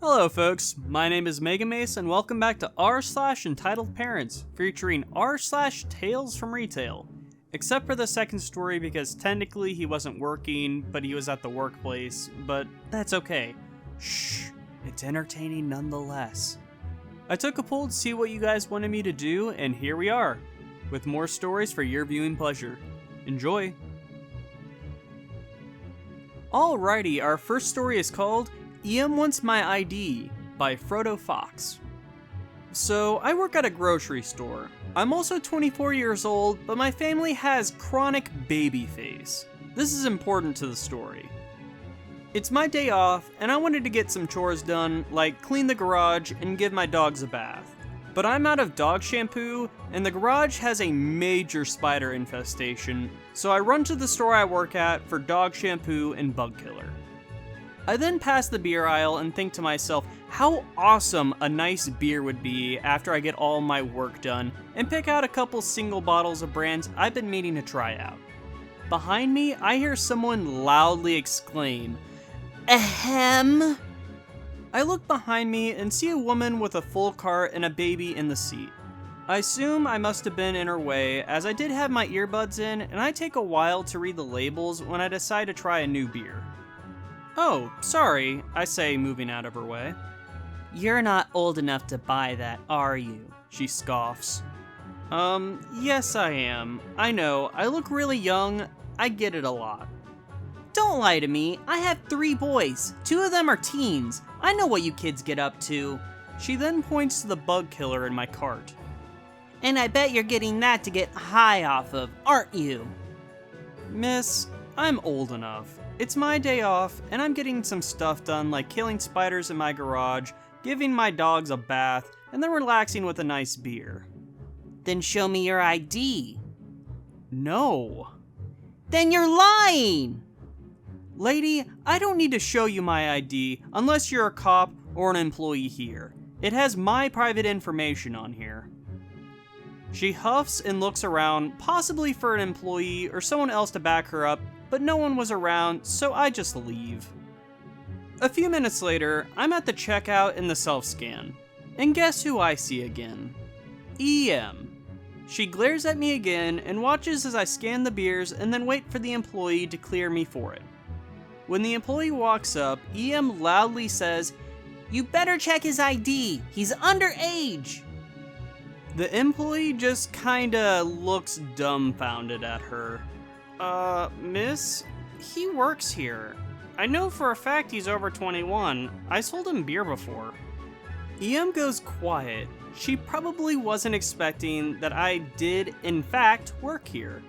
Hello folks, my name is Mace and welcome back to r/entitledparents, featuring r/TalesFromRetail. Except for the second story because technically he wasn't working, but he was at the workplace, but that's okay. Shh, it's entertaining nonetheless. I took a poll to see what you guys wanted me to do, and here we are, with more stories for your viewing pleasure. Enjoy! Alrighty, our first story is called EM Wants My ID by Frodo Fox. So, I work at a grocery store. I'm also 24 years old, but my family has chronic baby face. This is important to the story. It's my day off, and I wanted to get some chores done, like clean the garage and give my dogs a bath. But I'm out of dog shampoo, and the garage has a major spider infestation, so I run to the store I work at for dog shampoo and bug killer. I then pass the beer aisle and think to myself how awesome a nice beer would be after I get all my work done, and pick out a couple single bottles of brands I've been meaning to try out. Behind me, I hear someone loudly exclaim, "Ahem!" I look behind me and see a woman with a full cart and a baby in the seat. I assume I must have been in her way, as I did have my earbuds in, and I take a while to read the labels when I decide to try a new beer. "Oh, sorry," I say, moving out of her way. "You're not old enough to buy that, are you?" she scoffs. Yes I am. I know, I look really young, I get it a lot." "Don't lie to me, I have 3 boys. 2 of them are teens. I know what you kids get up to." She then points to the bug killer in my cart. "And I bet you're getting that to get high off of, aren't you?" "Miss, I'm old enough. It's my day off, and I'm getting some stuff done like killing spiders in my garage, giving my dogs a bath, and then relaxing with a nice beer." "Then show me your ID." "No." "Then you're lying!" "Lady, I don't need to show you my ID unless you're a cop or an employee here. It has my private information on here." She huffs and looks around, possibly for an employee or someone else to back her up, but no one was around, so I just leave. A few minutes later, I'm at the checkout in the self-scan. And guess who I see again? EM. She glares at me again and watches as I scan the beers and then wait for the employee to clear me for it. When the employee walks up, EM loudly says, "You better check his ID, he's underage." The employee just kinda looks dumbfounded at her. Miss, he works here. I know for a fact he's over 21. I sold him beer before." EM goes quiet. She probably wasn't expecting that I did, in fact, work here.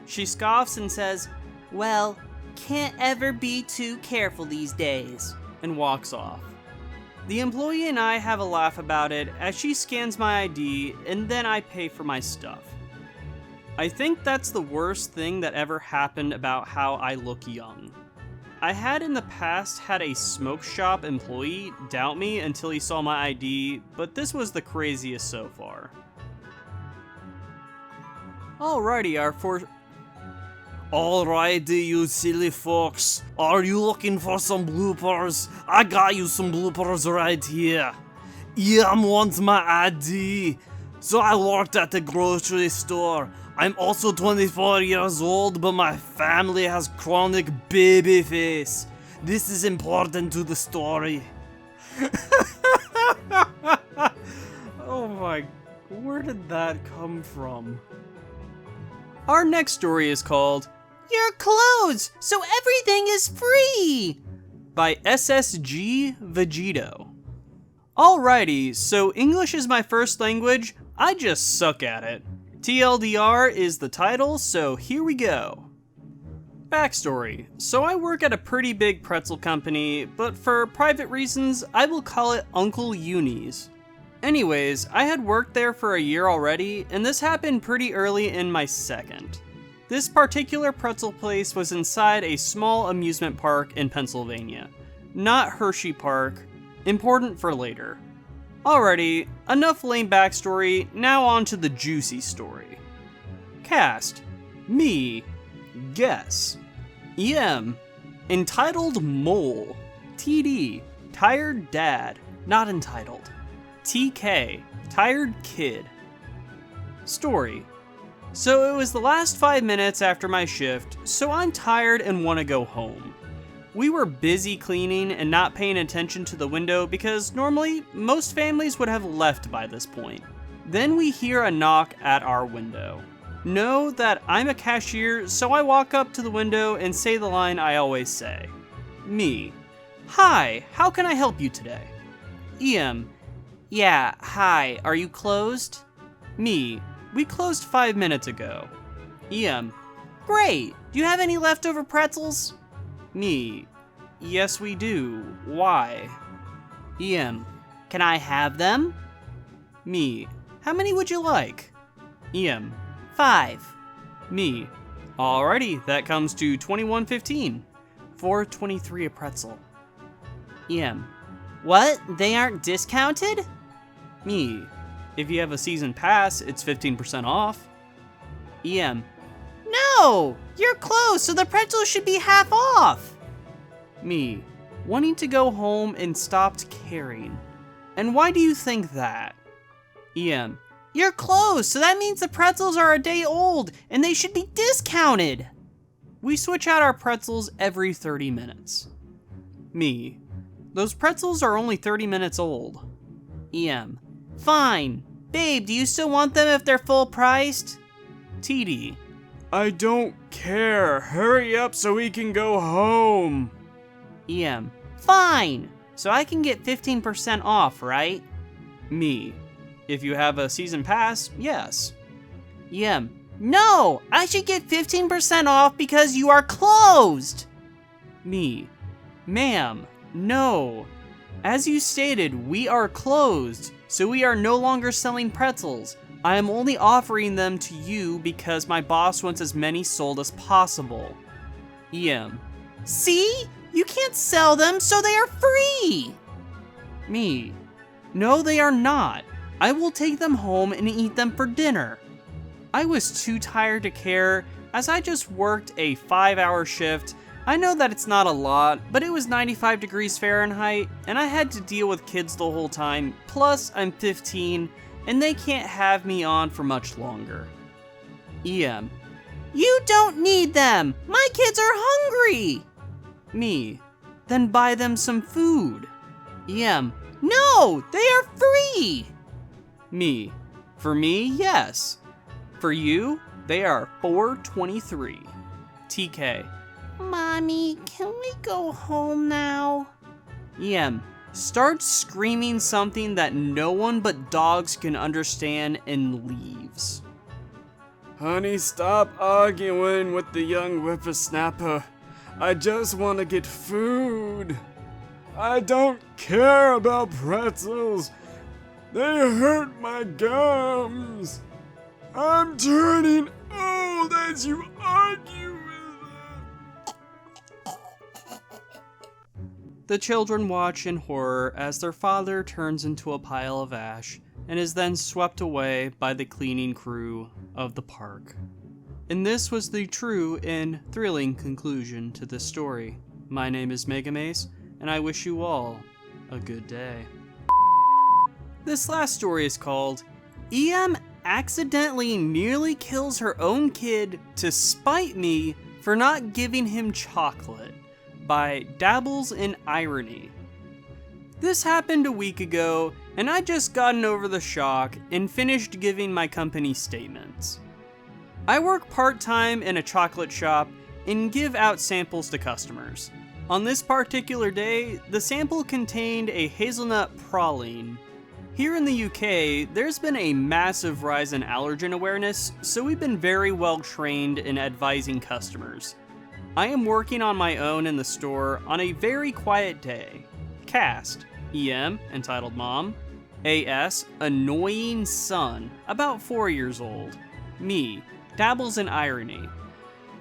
She scoffs and says, "Well, can't ever be too careful these days," and walks off. The employee and I have a laugh about it as she scans my ID and then I pay for my stuff. I think that's the worst thing that ever happened about how I look young. I had in the past had a smoke shop employee doubt me until he saw my ID, but this was the craziest so far. Alrighty, Alrighty, you silly fox. Are you looking for some bloopers? I got you some bloopers right here. EM wants my ID. So I worked at the grocery store. I'm also 24 years old, but my family has chronic baby face. This is important to the story. Oh my, where did that come from? Our next story is called Youre Closed, so everything is free by SSG Vegito. Alrighty, so English is my first language, I just suck at it. TLDR is the title, so here we go. Backstory. So I work at a pretty big pretzel company, but for private reasons, I will call it Uncle Uni's. Anyways, I had worked there for a year already, and this happened pretty early in my second. This particular pretzel place was inside a small amusement park in Pennsylvania. Not Hershey Park. Important for later. Alrighty, enough lame backstory, now on to the juicy story. Cast. Me. Guess. EM. Entitled Mole. TD. Tired Dad. not entitled. TK, Tired Kid. Story. So it was the last 5 minutes after my shift, so I'm tired and want to go home. We were busy cleaning and not paying attention to the window because normally most families would have left by this point. Then we hear a knock at our window. Know that I'm a cashier, so I walk up to the window and say the line I always say. Me. Hi, how can I help you today? EM. Yeah, hi, are you closed? Me. We closed 5 minutes ago. EM. Great, do you have any leftover pretzels? Me. Yes, we do. Why? EM. Can I have them? Me. How many would you like? EM. 5. Me. Alrighty, that comes to $21.15. $4.23 a pretzel. EM. What? They aren't discounted? Me. If you have a season pass, it's 15% off. EM. No! You're closed, so the pretzels should be half off! Me. Wanting to go home and stopped caring. And why do you think that? EM. You're closed, so that means the pretzels are a day old, and they should be discounted! We switch out our pretzels every 30 minutes. Me. Those pretzels are only 30 minutes old. EM. Fine. Babe, do you still want them if they're full priced? TD. I don't care. Hurry up so we can go home. EM. Fine. So I can get 15% off, right? Me. If you have a season pass, yes. EM. No! I should get 15% off because you are closed! Me. Ma'am, no. As you stated, we are closed, so we are no longer selling pretzels. I am only offering them to you because my boss wants as many sold as possible. EM. See? You can't sell them, so they are free! Me. No, they are not. I will take them home and eat them for dinner. I was too tired to care, as I just worked a 5-hour shift. I know that it's not a lot, but it was 95 degrees Fahrenheit, and I had to deal with kids the whole time, plus I'm 15, and they can't have me on for much longer. EM. You don't need them! My kids are hungry! Me. Then buy them some food. EM. No! They are free! Me. For me, yes. For you, they are $4.23. TK. Mommy, can we go home now? EM. Starts screaming something that no one but dogs can understand and leaves. Honey, stop arguing with the young whippersnapper. I just want to get food. I don't care about pretzels. They hurt my gums. I'm turning old as you argue with them. The children watch in horror as their father turns into a pile of ash and is then swept away by the cleaning crew of the park. And this was the true and thrilling conclusion to this story. My name is Mace, and I wish you all a good day. This last story is called EM Accidentally Nearly Kills Her Own Kid to Spite Me for Not Giving Him Chocolate by Dabbles in Irony. This happened a week ago, and I just gotten over the shock and finished giving my company statements. I work part-time in a chocolate shop and give out samples to customers. On this particular day, the sample contained a hazelnut praline. Here in the UK, there's been a massive rise in allergen awareness, so we've been very well trained in advising customers. I am working on my own in the store on a very quiet day. Cast: EM, entitled Mom. AS, annoying son, about 4 years old. Me, dabbles in irony.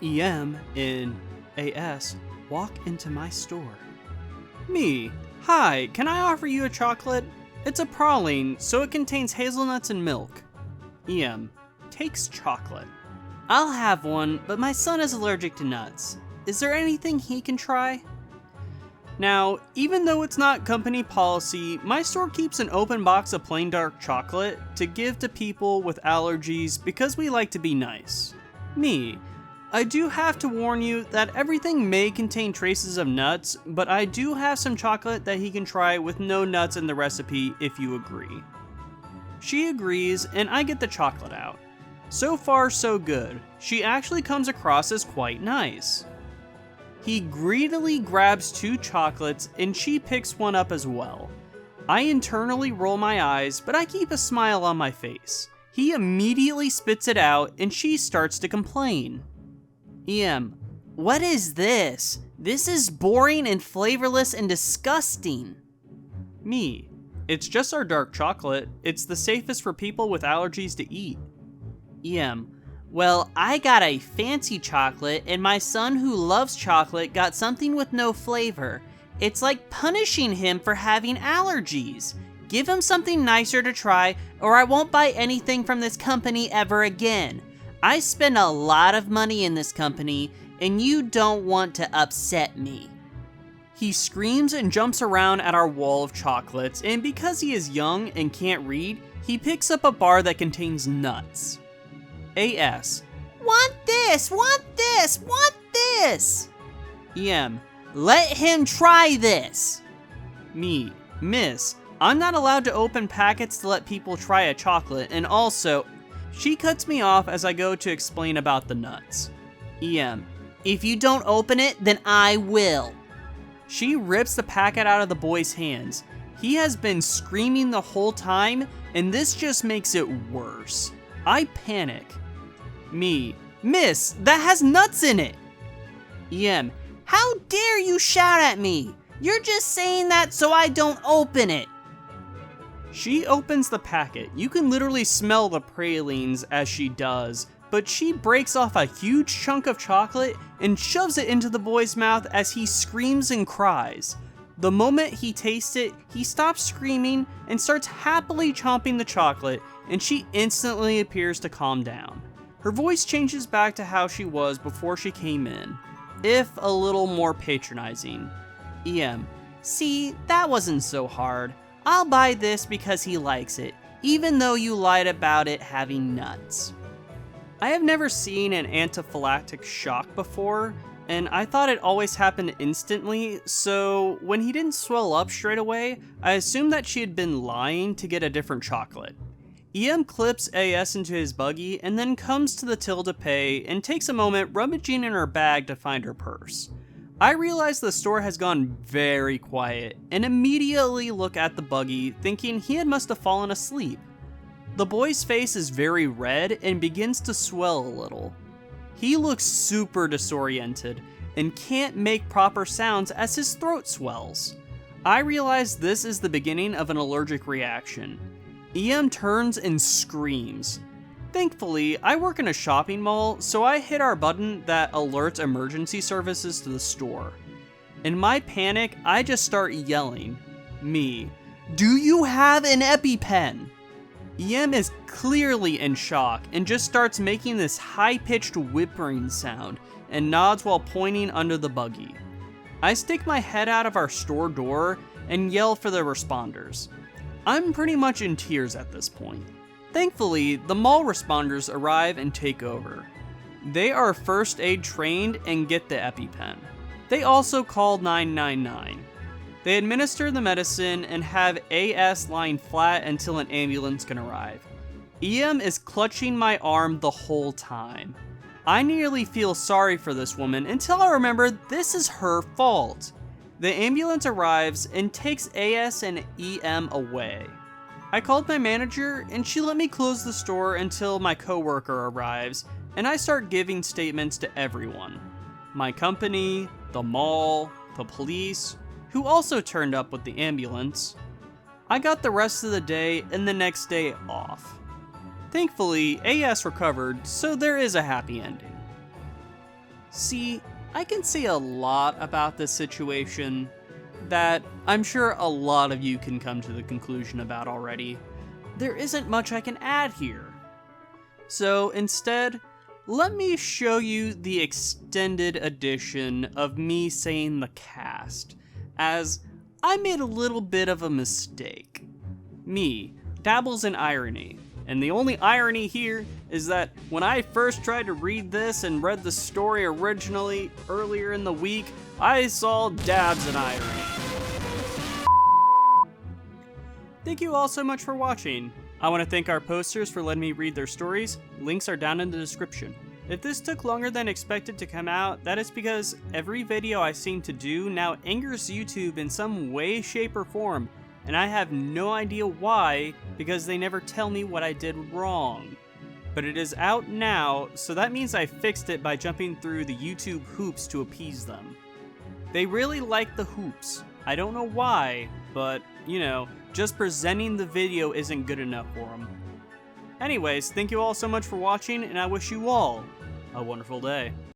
EM in AS, walk into my store. Me, hi, can I offer you a chocolate? It's a praline, so it contains hazelnuts and milk. EM, takes chocolate. I'll have one, but my son is allergic to nuts. Is there anything he can try? Now, even though it's not company policy, my store keeps an open box of plain dark chocolate to give to people with allergies because we like to be nice. Me. I do have to warn you that everything may contain traces of nuts, but I do have some chocolate that he can try with no nuts in the recipe if you agree. She agrees, and I get the chocolate out. So far, so good. She actually comes across as quite nice. He greedily grabs 2 chocolates, and she picks one up as well. I internally roll my eyes, but I keep a smile on my face. He immediately spits it out, and she starts to complain. What is this? This is boring and flavorless and disgusting. Me. It's just our dark chocolate. It's the safest for people with allergies to eat. Well, I got a fancy chocolate, and my son who loves chocolate got something with no flavor. It's like punishing him for having allergies. Give him something nicer to try, or I won't buy anything from this company ever again. I spend a lot of money in this company, and you don't want to upset me. He screams and jumps around at our wall of chocolates, and because he is young and can't read, he picks up a bar that contains nuts. A.S. Want this, want this, want this! E.M. Let him try this! Me. Miss, I'm not allowed to open packets to let people try a chocolate, and also, she cuts me off as I go to explain about the nuts. E.M. If you don't open it, then I will. She rips the packet out of the boy's hands. He has been screaming the whole time, and this just makes it worse. I panic. Me. Miss, that has nuts in it! E.M. How dare you shout at me? You're just saying that so I don't open it. She opens the packet. You can literally smell the pralines as she does, but she breaks off a huge chunk of chocolate and shoves it into the boy's mouth as he screams and cries. The moment he tastes it, he stops screaming and starts happily chomping the chocolate, and she instantly appears to calm down. Her voice changes back to how she was before she came in, if a little more patronizing. E.M. See, that wasn't so hard. I'll buy this because he likes it, even though you lied about it having nuts. I have never seen an anaphylactic shock before, and I thought it always happened instantly, so when he didn't swell up straight away, I assumed that she had been lying to get a different chocolate. EM clips AS into his buggy and then comes to the till to pay and takes a moment rummaging in her bag to find her purse. I realize the store has gone very quiet and immediately look at the buggy thinking he must have fallen asleep. The boy's face is very red and begins to swell a little. He looks super disoriented and can't make proper sounds as his throat swells. I realize this is the beginning of an allergic reaction. EM turns and screams. Thankfully, I work in a shopping mall, so I hit our button that alerts emergency services to the store. In my panic, I just start yelling. Me. Do you have an EpiPen? EM is clearly in shock and just starts making this high-pitched whimpering sound and nods while pointing under the buggy. I stick my head out of our store door and yell for the responders. I'm pretty much in tears at this point. Thankfully, the mall responders arrive and take over. They are first aid trained and get the EpiPen. They also call 999. They administer the medicine and have AS lying flat until an ambulance can arrive. EM is clutching my arm the whole time. I nearly feel sorry for this woman until I remember this is her fault. The ambulance arrives and takes AS and EM away. I called my manager and she let me close the store until my coworker arrives and I start giving statements to everyone. My company, the mall, the police, who also turned up with the ambulance. I got the rest of the day and the next day off. Thankfully, AS recovered, so there is a happy ending. See, I can say a lot about this situation that I'm sure a lot of you can come to the conclusion about already. There isn't much I can add here. So instead, let me show you the extended edition of me saying the cast. as I made a little bit of a mistake. Me dabbles in irony, and the only irony here is that when I first tried to read this and read the story originally earlier in the week, I saw dabs in irony. Thank you all so much for watching. I want to thank our posters for letting me read their stories. Links are down in the description. If this took longer than expected to come out, that is because every video I seem to do now angers YouTube in some way, shape, or form, and I have no idea why, because they never tell me what I did wrong. But it is out now, so that means I fixed it by jumping through the YouTube hoops to appease them. They really like the hoops. I don't know why, but, you know, just presenting the video isn't good enough for them. Anyways, thank you all so much for watching, and I wish you all a wonderful day.